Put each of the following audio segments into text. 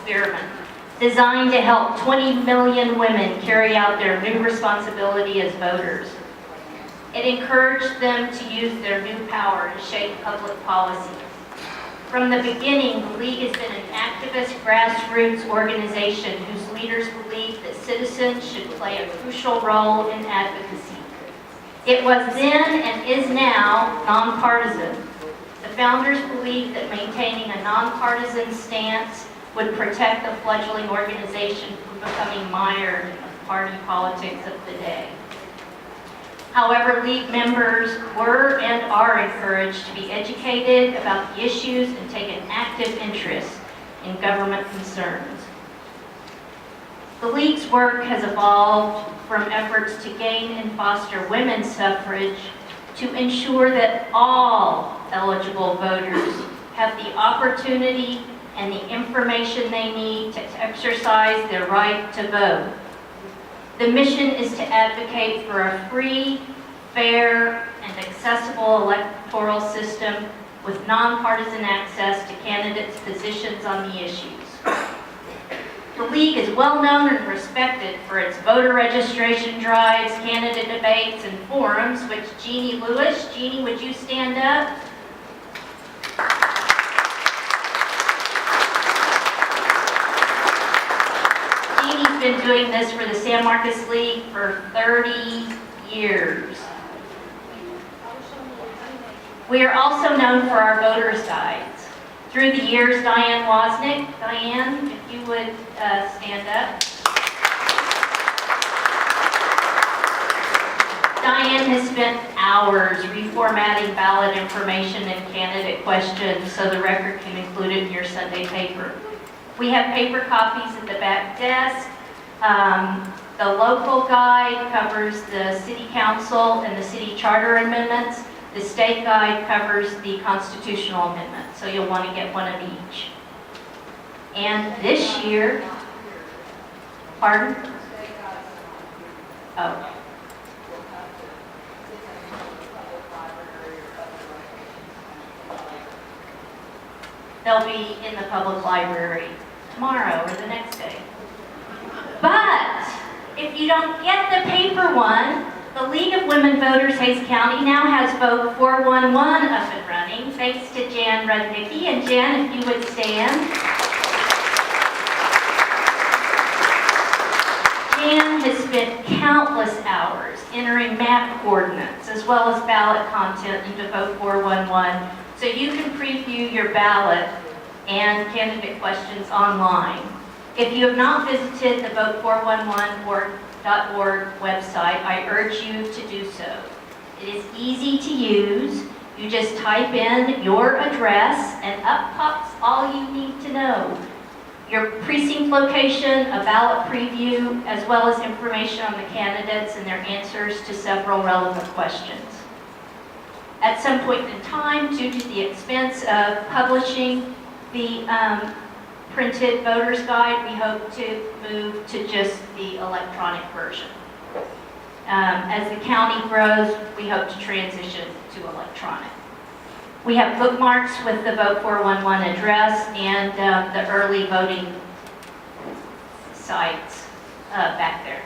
experiment designed to help 20 million women carry out their new responsibility as voters. It encouraged them to use their new power to shape public policy. From the beginning, the League has been an activist grassroots organization whose leaders believe that citizens should play a crucial role in advocacy. It was then and is now nonpartisan. The founders believed that maintaining a nonpartisan stance would protect the fledgling organization from becoming mired in the party politics of the day. However, League members were and are encouraged to be educated about the issues and take an active interest in government concerns. The League's work has evolved from efforts to gain and foster women's suffrage to ensure that all eligible voters have the opportunity and the information they need to exercise their right to vote. The mission is to advocate for a free, fair, and accessible electoral system with nonpartisan access to candidates' positions on the issues. The League is well known and respected for its voter registration drives, candidate debates, and forums, which Jeannie Lewis, Jeannie, would you stand up? Jeannie's been doing this for the San Marcos League for 30 years. We are also known for our voters' guides. Through the years, Diane Wozniak, Diane, if you would stand up. Diane has spent hours reformatting ballot information and candidate questions so the record can include it in your Sunday paper. We have paper copies at the back desk. The local guide covers the city council and the city charter amendments. The state guide covers the constitutional amendment, so you'll want to get one of each. And this year, pardon? Oh. They'll be in the public library tomorrow or the next day. But if you don't get the paper one, the League of Women Voters Hays County now has Vote 411 up and running, thanks to Jan Rudnicki. And Jan, if you would stand. Jan has spent countless hours entering map coordinates as well as ballot content into Vote 411, so you can preview your ballot and candidate questions online. If you have not visited the Vote 411.org website, I urge you to do so. It is easy to use. You just type in your address and up pops all you need to know. Your precinct location, a ballot preview, as well as information on the candidates and their answers to several relevant questions. At some point in time, due to the expense of publishing the printed voter's guide, we hope to move to just the electronic version. As the county grows, we hope to transition to electronic. We have bookmarks with the Vote 411 address and the early voting sites back there.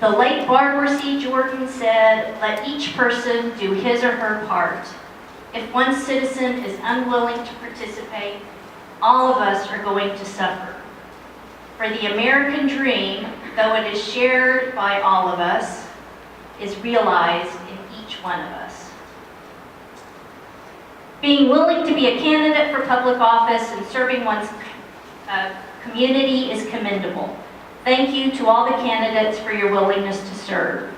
The late Barbara C. Jordan said, "Let each person do his or her part. If one citizen is unwilling to participate, all of us are going to suffer. For the American dream, though it is shared by all of us, is realized in each one of us." Being willing to be a candidate for public office and serving one's community is commendable. Thank you to all the candidates for your willingness to serve.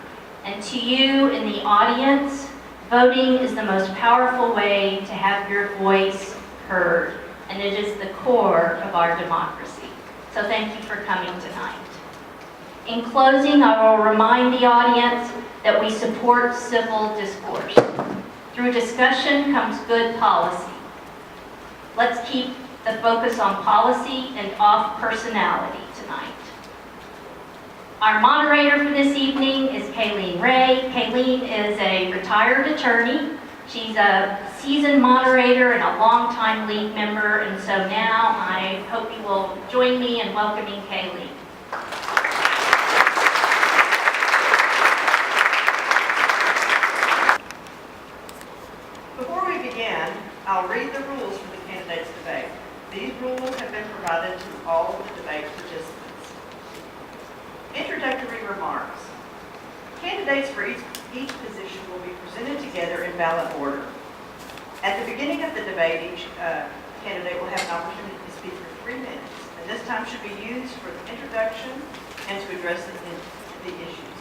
And to you in the audience, voting is the most powerful way to have your voice heard, and it is the core of our democracy. So thank you for coming tonight. In closing, I will remind the audience that we support civil discourse. Through discussion comes good policy. Let's keep the focus on policy and off personality tonight. Our moderator for this evening is Kayleen Ray. Kayleen is a retired attorney She's a seasoned moderator and a longtime league member, and so now I hope you will join me in welcoming Kaylee. Before we begin, I'll read the rules for the candidates debate. These rules have been provided to all of the debate participants. Introductory remarks. Candidates for each position will be presented together in ballot order. At the beginning of the debate, each candidate will have an opportunity to speak for 3 minutes, and this time should be used for the introduction and to address the issues.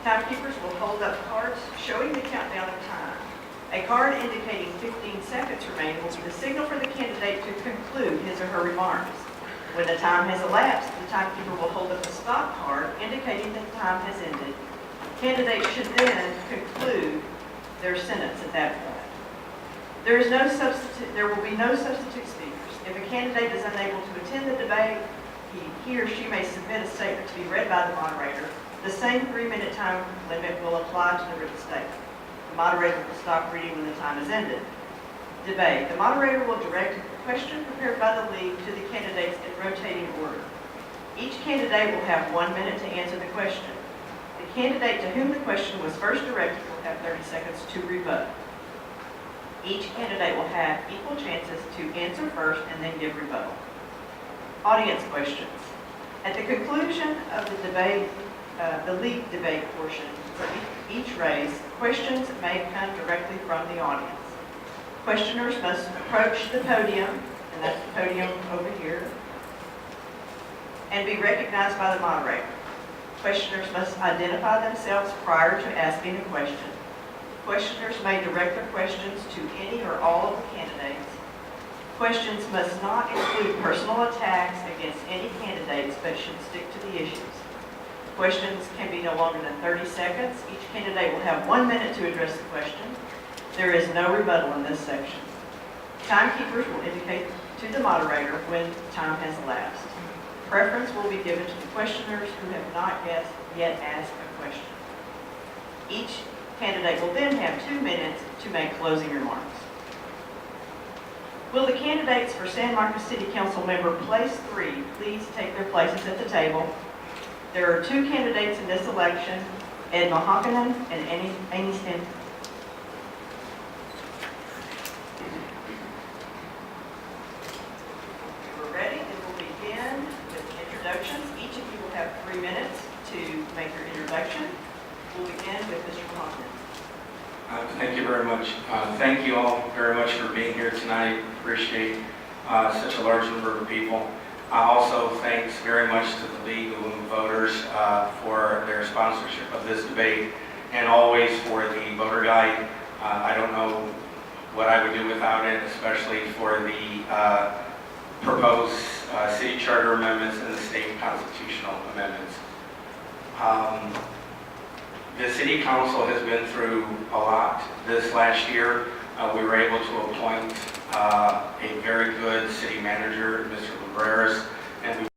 Timekeepers will hold up cards showing the countdown of time. A card indicating 15 seconds remaining will be the signal for the candidate to conclude his or her remarks. When the time has elapsed, the timekeeper will hold up a stop card indicating that the time has ended. Candidates should then conclude their sentence at that point. There will be no substitute speakers. If a candidate is unable to attend the debate, he or she may submit a statement to be read by the moderator. The same 3-minute time limit will apply to the written statement. The moderator will stop reading when the time is ended. Debate. The moderator will direct a question prepared by the league to the candidates in rotating order. Each candidate will have 1 minute to answer the question. The candidate to whom the question was first directed will have 30 seconds to rebut. Each candidate will have equal chances to answer first and then give rebuttal. Audience questions. At the conclusion of the debate, the league debate portion for each race, questions may come directly from the audience. Questioners must approach the podium, and that's the podium over here, and be recognized by the moderator. Questioners must identify themselves prior to asking a question. Questioners may direct their questions to any or all of the candidates. Questions must not include personal attacks against any candidates, but should stick to the issues. Questions can be no longer than 30 seconds. Each candidate will have 1 minute to address the question. There is no rebuttal in this section. Timekeepers will indicate to the moderator when time has elapsed. Preference will be given to the questioners who have not yet asked a question. Each candidate will then have 2 minutes to make closing remarks. Will the candidates for San Marcos City Council member place 3 please take their places at the table? There are 2 candidates in this election, Ed Mahakanen and Amy Stanton. We're ready, and we'll begin with introductions. Each of you will have 3 minutes to make your introduction. We'll begin with Mr. Mahakanen. Thank you very much. Thank you all very much for being here tonight. Appreciate such a large number of people. Also, thanks very much to the League of Women Voters for their sponsorship of this debate, and always for the voter guide. I don't know what I would do without it, especially for the proposed city charter amendments and the state constitutional amendments. The City Council has been through a lot this last year. We were able to appoint a very good city manager, Mr. Libreras, and we